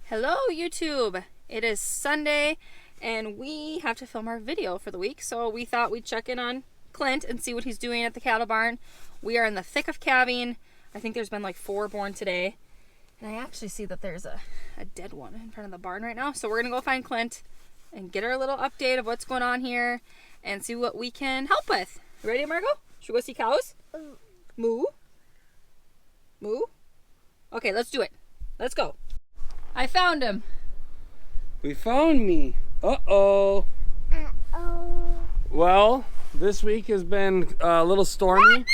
Hello YouTube! It is Sunday and we have to film our video for the week, so we thought we'd check in on Clint and see what he's doing at the cattle barn. We are in the thick of calving. I think there's been like 4 born today, and I actually see that there's a dead one in front of the barn right now. So we're gonna go find Clint and get our little update of what's going on here and see what we can help with. You ready, Margo? Should we go see cows? Moo? Moo? Okay, let's do it. Let's go. I found him. We found me. Uh-oh. Well, this week has been a little stormy.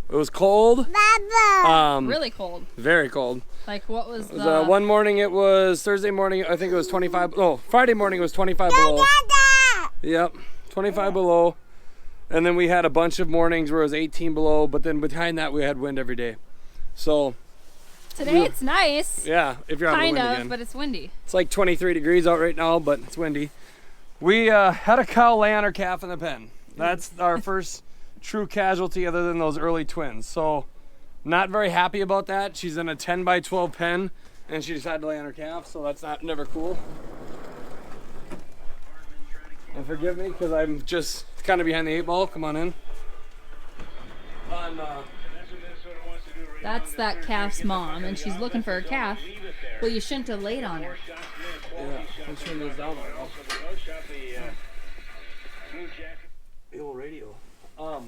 It was cold. Really cold. Very cold. Like, what was the... One morning it was, Thursday morning, I think it was 25, oh, Friday morning it was 25 below. Yep, 25 below. And then we had a bunch of mornings where it was 18 below, but then behind that we had wind every day. So... Today it's nice. Yeah, if you're on the wind again. But it's windy. It's like 23 degrees out right now, but it's windy. We had a cow lay on her calf in the pen. That's our first true casualty other than those early twins. So not very happy about that. She's in a 10 by 12 pen and she decided to lay on her calf, so that's never cool. And forgive me because I'm just kind of behind the 8 ball. Come on in. That's that calf's mom, and she's looking for her calf. Well, you shouldn't have laid on her. Yeah, let's turn this down. The old radio. So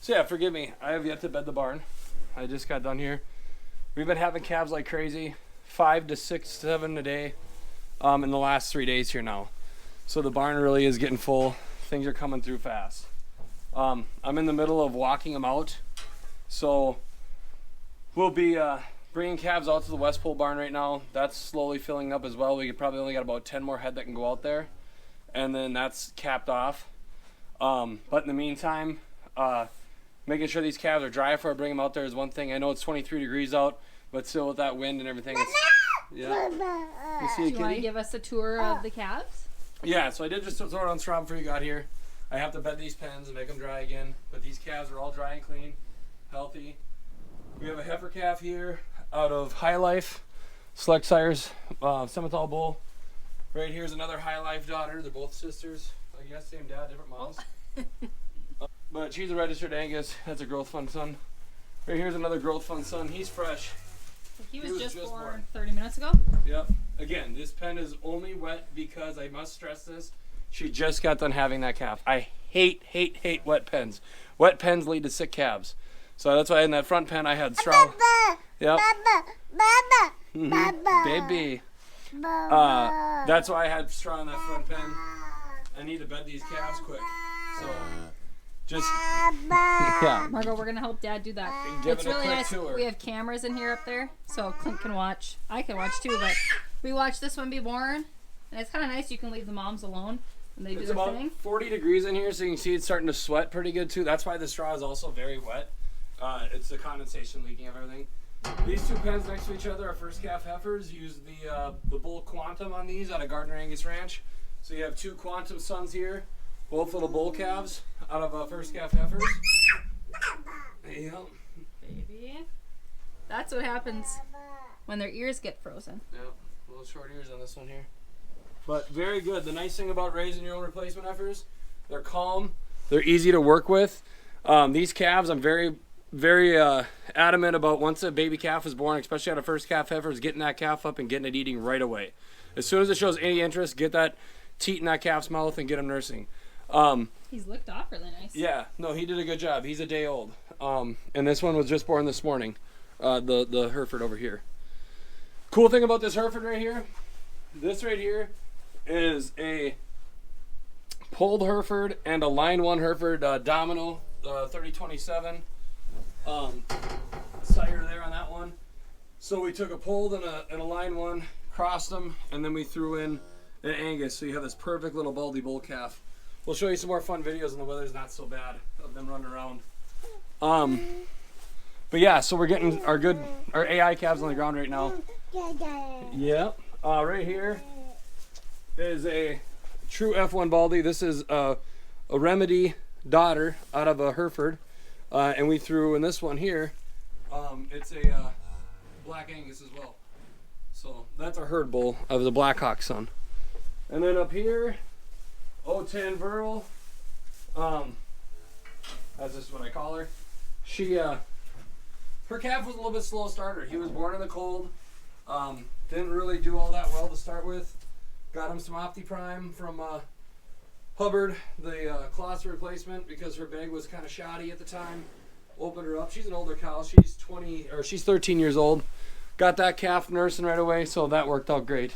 yeah, forgive me. I have yet to bed the barn. I just got done here. We've been having calves like crazy, 5 to 6, 7 a day, in the last 3 days here now. So the barn really is getting full. Things are coming through fast. I'm in the middle of walking them out. So we'll be bringing calves out to the West Pole barn right now. That's slowly filling up as well. We could probably only got about 10 more head that can go out there, and then that's capped off. But in the meantime, making sure these calves are dry before I bring them out there is one thing. I know it's 23 degrees out, but still with that wind and everything, it's, yeah. You see Do you want to give us a tour of the calves? Yeah, so I did just throw it on straw before you got here. I have to bed these pens and make them dry again, but these calves are all dry and clean, healthy. We have a heifer calf here out of High Life, Select Sires, Simmental Bull. Right here's another High Life daughter. They're both sisters. I guess same dad, different moms. But she's a registered Angus. That's a growth fund son. Right here's another growth fund son. He's fresh. He was just born 30 minutes ago? Yep. Again, this pen is only wet because I must stress this. She just got done having that calf. I hate wet pens. Wet pens lead to sick calves. So that's why in that front pen I had straw. Yep. Baby. That's why I had straw in that front pen. I need to bed these calves quick. So just yeah. Margo, we're gonna help Dad do that. It's really nice. We have cameras in here up there, so Clint can watch. I can watch too, but we watched this one be born, and it's kind of nice. You can leave the moms alone and they do their thing. It's about 40 degrees in here, so you can see it's starting to sweat pretty good too. That's why the straw is also very wet. It's the condensation leaking of everything. These 2 pens next to each other are first calf heifers. Use the bull quantum on these out of Gardner Angus Ranch. So you have 2 quantum sons here, both little bull calves out of first calf heifers. Yep. Baby. That's what happens when their ears get frozen. Yep. Little short ears on this one here. But very good. The nice thing about raising your own replacement heifers, they're calm. They're easy to work with. These calves, I'm very adamant about once a baby calf is born, especially out of first calf heifers, getting that calf up and getting it eating right away. As soon as it shows any interest, get that teat in that calf's mouth and get him nursing. He's licked off really nice. Yeah, no, he did a good job. He's a day old. And this one was just born this morning, the Hereford over here. Cool thing about this Hereford right here, this right here is a polled Hereford and a line 1 Hereford Domino 3027 sire there on that one. So we took a polled and a line 1, crossed them, and then we threw in an Angus. So you have this perfect little baldy bull calf. We'll show you some more fun videos when the weather's not so bad of them running around. But yeah, so we're getting our AI calves on the ground right now. Yep. Right here is a true F1 baldy. This is a Remedy daughter out of a Hereford, and we threw in this one here. It's a Black Angus as well. So That's a herd bull of the Blackhawk son. And then up here, 010 Virl. That's just what I call her. She, her calf was a little bit slow starter. He was born in the cold. Didn't really do all that well to start with. Got him some OptiPrime from Hubbard, the colostrum replacement, because her bag was kind of shoddy at the time. Opened her up. She's an older cow. She's 13 years old. Got that calf nursing right away, so that worked out great.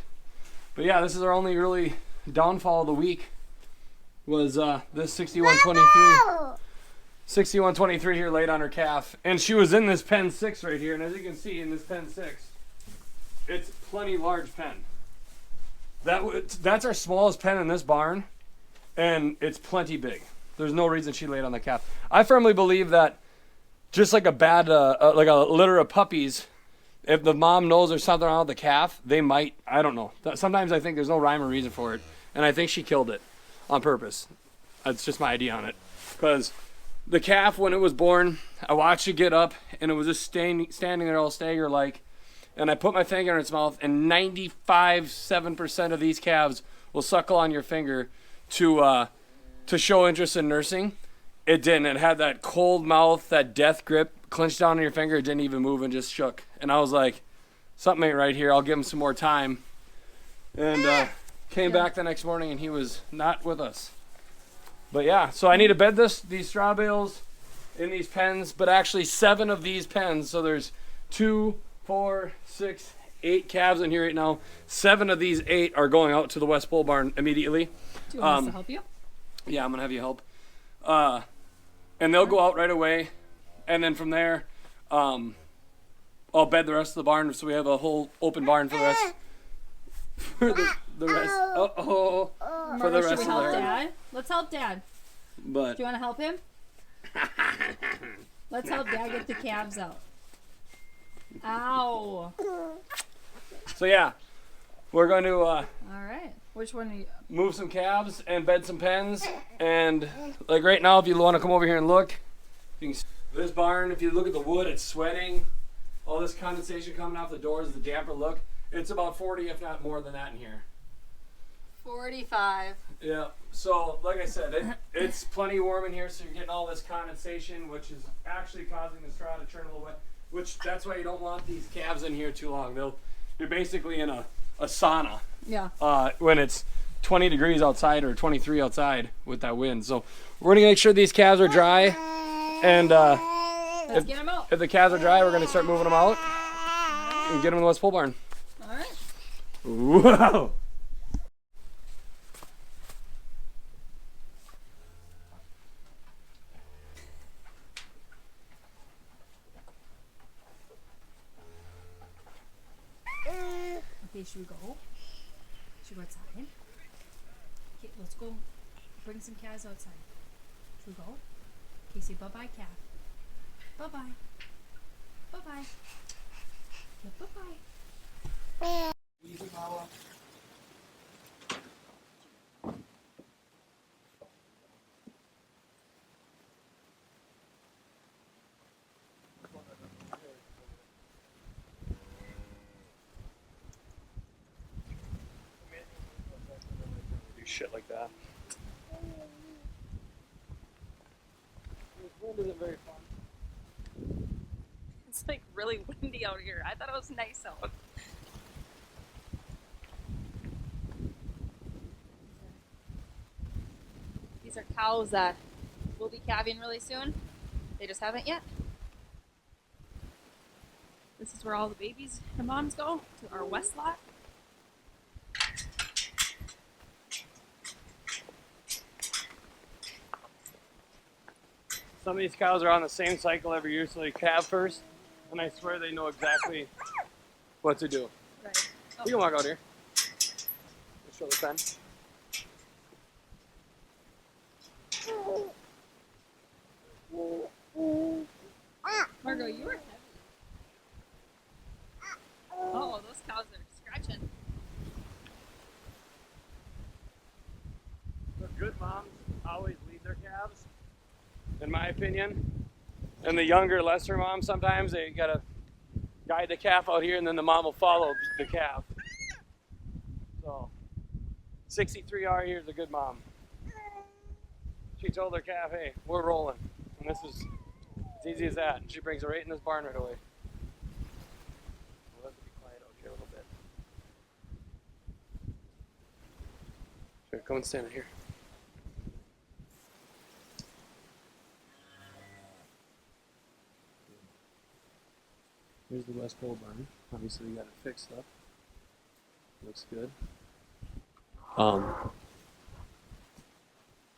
But yeah, this is our only really downfall of the week. Was this 6123. 6123 here laid on her calf, and she was in this pen 6 right here. And as you can see in this pen 6, it's plenty large pen. That's our smallest pen in this barn, and it's plenty big. There's no reason she laid on the calf. I firmly believe that just like a bad, like a litter of puppies, if the mom knows there's something wrong with the calf, they might, I don't know. Sometimes I think there's no rhyme or reason for it, and I think she killed it on purpose. That's just my idea on it. Because the calf, when it was born, I watched it get up, and it was just standing there all stagger-like. And I put my finger in its mouth, and 95.7% of these calves will suckle on your finger to show interest in nursing. It didn't. It had that cold mouth, that death grip, clenched down on your finger. It didn't even move and just shook. And I was like, something ain't right here. I'll give him some more time. And came back the next morning, and he was not with us. But yeah, so I need to bed these straw bales in these pens, but actually 7 of these pens. So there's 2, 4, 6, 8 calves in here right now. 7 of these 8 are going out to the West Pole barn immediately. Do you want us to help you? Yeah, I'm gonna have you help. And they'll go out right away, and then from there, I'll bed the rest of the barn, so we have a whole open barn for the rest. For the rest. For the rest should we of help the Dad? Let's help Dad. But Do you want to help him? Let's help Dad get the calves out. Ow. So yeah, we're going to All right. Which one are you? move some calves and bed some pens. And like right now, if you want to come over here and look, you can see this barn. If you look at the wood, it's sweating. All this condensation coming off the doors, the damper look. It's about 40, if not more than that in here. 45. Yeah. So like I said, it's plenty warm in here, so you're getting all this condensation, which is actually causing the straw to turn a little wet. Which that's why you don't want these calves in here too long. You're basically in a sauna. Yeah. When it's 20 degrees outside or 23 outside with that wind. So we're gonna make sure these calves are dry, and Let's get them out. if the calves are dry, we're gonna start moving them out and get them in the West Pole barn. All right. Whoa! Okay, should we go? Should we go outside? Okay, let's go. Bring some calves outside. Should we go? Okay, say bye-bye, calf. Bye-bye. Bye-bye. Okay, bye-bye. Shit like that. This wind isn't very fun. It's like really windy out here. I thought it was nice out. These are cows that will be calving really soon. They just haven't yet. This is where all the babies and moms go, to our west lot. Some of these cows are on the same cycle every year, so they calve first, and I swear they know exactly what to do. Right. You can walk out here. Let's show the pen. Margo, you are heavy. Oh, those cows are scratching. The good moms always lead their calves, in my opinion. And the younger, lesser moms, sometimes they gotta guide the calf out here, and then the mom will follow the calf. So 63R here is a good mom. She told her calf, hey, we're rolling. And this is as easy as that. And she brings her right in this barn right away. We'll have to be quiet out here a little bit. Sure, come and stand here. Here's the West Pole barn. Obviously, we got it fixed up. Looks good.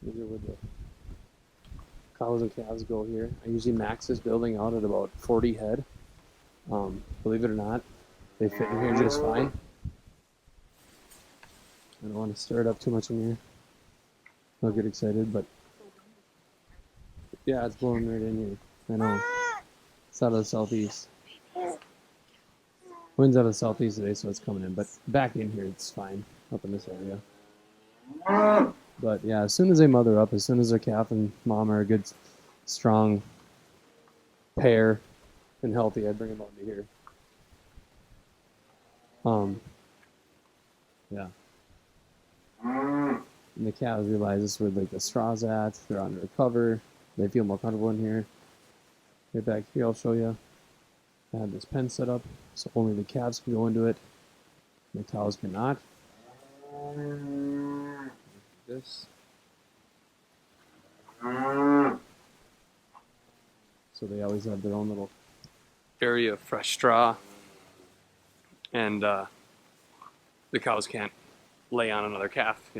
These are where the cows and calves go here. I usually max this building out at about 40 head. Believe it or not, they fit in here just fine. I don't want to stir it up too much in here. I'll get excited, but yeah, it's blowing right in here. I know. It's out of the southeast. Wind's out of the southeast today, so it's coming in. But back in here, it's fine up in this area. But yeah, as soon as they mother up, as soon as their calf and mom are a good, strong pair and healthy, I'd bring them out to here. Yeah. And the calves realize this is where like the straw's at. They're under cover. They feel more comfortable in here. Get back here, I'll show you. I have this pen set up, so only the calves can go into it. The cows cannot. This. So they always have their own little area of fresh straw. And the cows can't lay on another calf,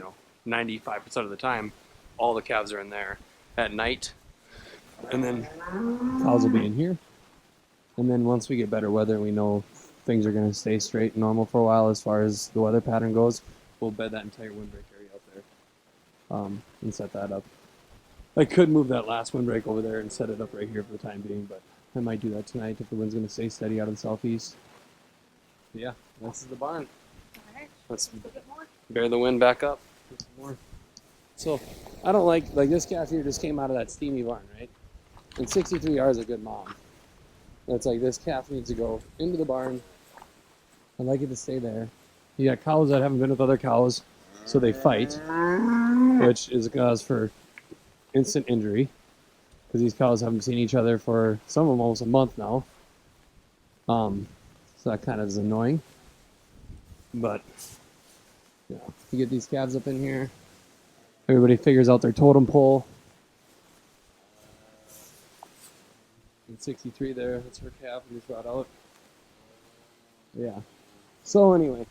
95% of the time. All the calves are in there at night. And then cows will be in here. And then once we get better weather, we know things are going to stay straight and normal for a while as far as the weather pattern goes. We'll bed that entire windbreak area out there and set that up. I could move that last windbreak over there and set it up right here for the time being, but I might do that tonight if the wind's going to stay steady out of the southeast. But yeah, this is the barn. All right. Let's A bit more. bear the wind back up. More. So I don't like this calf here just came out of that steamy barn, right? And 63R is a good mom. It's like this calf needs to go into the barn. I'd like it to stay there. You got cows that haven't been with other cows, so they fight, which is a cause for instant injury because these cows haven't seen each other for some of them almost a month now. So that kind of is annoying. But yeah, you get these calves up in here. Everybody figures out their totem pole. And 63 there, that's her calf we just brought out. Yeah. So anyway,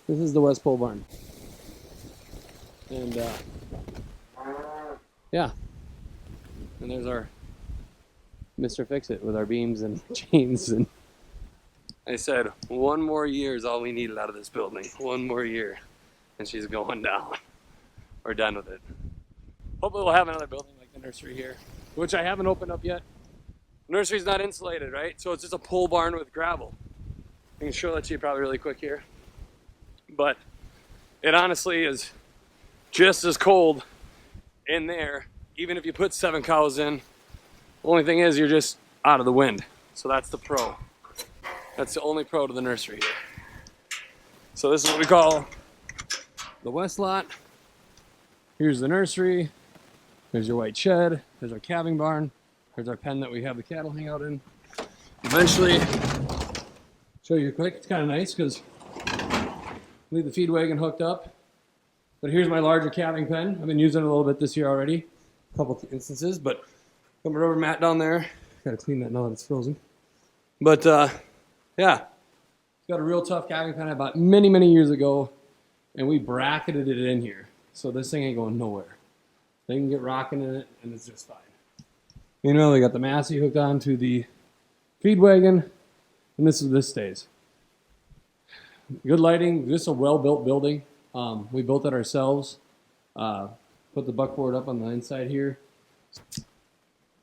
this is the West Pole barn. And yeah. And there's our Mr. Fix-It with our beams and chains. And I said, 1 more year is all we needed out of this building. 1 more year. And she's going down. We're done with it. Hopefully we'll have another building like the nursery here, which I haven't opened up yet. Nursery's not insulated, right? So it's just a pole barn with gravel. I can show that to you probably really quick here. But it honestly is just as cold in there, even if you put 7 cows in. The only thing is you're just out of the wind. So that's the pro. That's the only pro to the nursery here. So this is what we call the west lot. Here's the nursery. There's your white shed. There's our calving barn. There's our pen that we have the cattle hang out in. Eventually, show you quick. It's kind of nice because leave the feed wagon hooked up. But here's my larger calving pen. I've been using it a little bit this year already. A couple instances, but got my rubber mat down there. Got to clean that now that it's frozen. But yeah, it's got a real tough calving pen I bought many, many years ago, and we bracketed it in here. So this thing ain't going nowhere. They can get rocking in it, and it's just fine. They got the Massey hooked onto the feed wagon, and this stays. Good lighting, just a well-built building. We built it ourselves. Put the buckboard up on the inside here.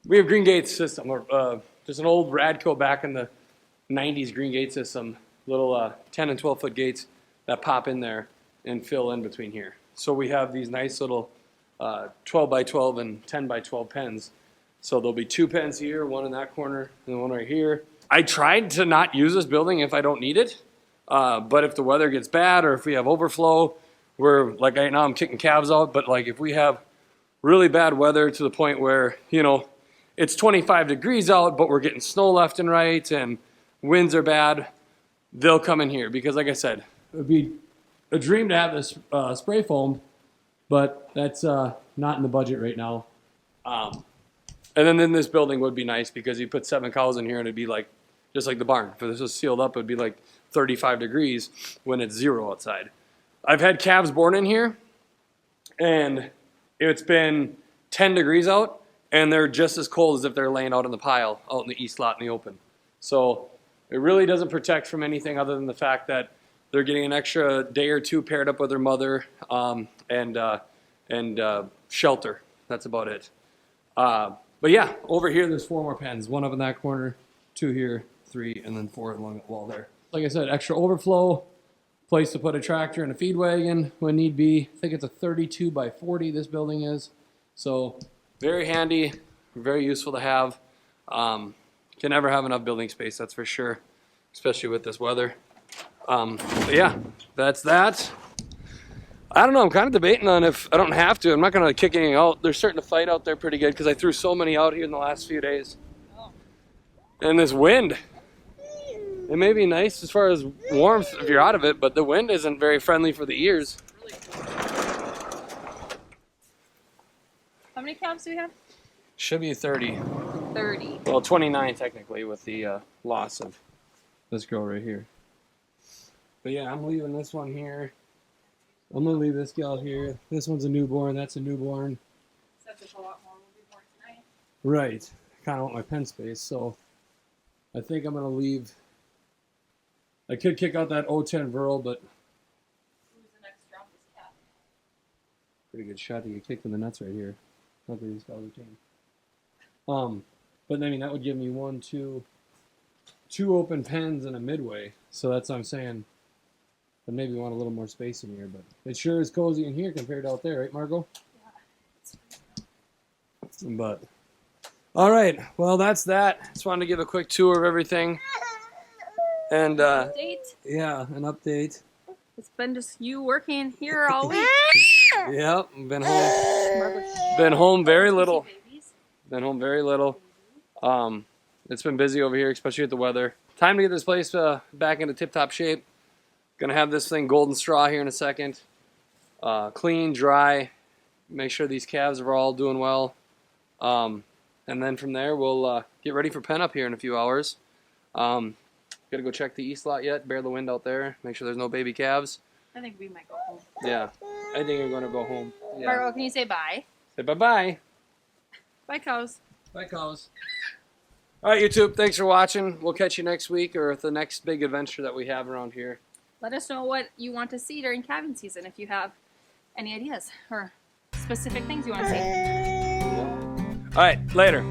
We have green gate system, or just an old Radco back in the 90s green gate system, little 10 and 12 foot gates that pop in there and fill in between here. So we have these nice little 12 by 12 and 10 by 12 pens. So there'll be 2 pens here, 1 in that corner, and 1 right here. I tried to not use this building if I don't need it, But if the weather gets bad or if we have overflow, we're like right now I'm kicking calves out. But like if we have really bad weather to the point where, you know, it's 25 degrees out, but we're getting snow left and right and winds are bad, they'll come in here. Because like I said, it would be a dream to have this spray foam, but that's not in the budget right now. And then this building would be nice because you put 7 cows in here and it'd be like, just like the barn. If this was sealed up, it'd be like 35 degrees when it's 0 outside. I've had calves born in here and it's been 10 degrees out and they're just as cold as if they're laying out in the pile out in the east lot in the open. So it really doesn't protect from anything other than the fact that they're getting an extra day or 2 paired up with their mother and shelter. That's about it. But yeah, over here there's 4 more pens. 1 up in that corner, 2 here, 3, and then 4 along the wall there. Like I said, extra overflow, place to put a tractor and a feed wagon when need be. I think it's a 32 by 40 this building is. So very handy, very useful to have. Can never have enough building space, that's for sure, especially with this weather. But yeah, that's that. I don't know, I'm kind of debating on if I don't have to. I'm not going to kick anything out. They're starting to fight out there pretty good because I threw so many out here in the last few days. And this wind, it may be nice as far as warmth if you're out of it, but the wind isn't very friendly for the ears. How many calves do we have? Should be 30. 30. Well, 29 technically with the loss of this girl right here. But yeah, I'm leaving this one here. I'm going to leave this gal here. This one's a newborn. That's a newborn. Except there's a lot more will be born tonight. Right. Kind of want my pen space, so I think I'm going to leave. I could kick out that 010 Virl, but Who's the next drop this cat? pretty good shot to get kicked in the nuts right here. Not that these guys are tame. But I mean, that would give me 2 open pens and a midway. So that's what I'm saying. I maybe want a little more space in here, but it sure is cozy in here compared to out there, right, Margo? Yeah. But all right, well, that's that. Just wanted to give a quick tour of everything, and Update. yeah, an update. It's been just you working here all week. Yep, been home. Been home very little. Been home very little. It's been busy over here, especially with the weather. Time to get this place back into tip-top shape. Gonna have this thing golden straw here in a second. Clean, dry. Make sure these calves are all doing well. And then from there, we'll get ready for pen up here in a few hours. Gotta go check the east lot yet, bear the wind out there, make sure there's no baby calves. I think we might go home. Yeah, I think I'm gonna go home. Yeah. Margo, can you say bye? Say bye-bye. Bye, cows. Bye, cows. All right, YouTube, thanks for watching. We'll catch you next week or at the next big adventure that we have around here. Let us know what you want to see during calving season if you have any ideas or specific things you want to see. All right, later.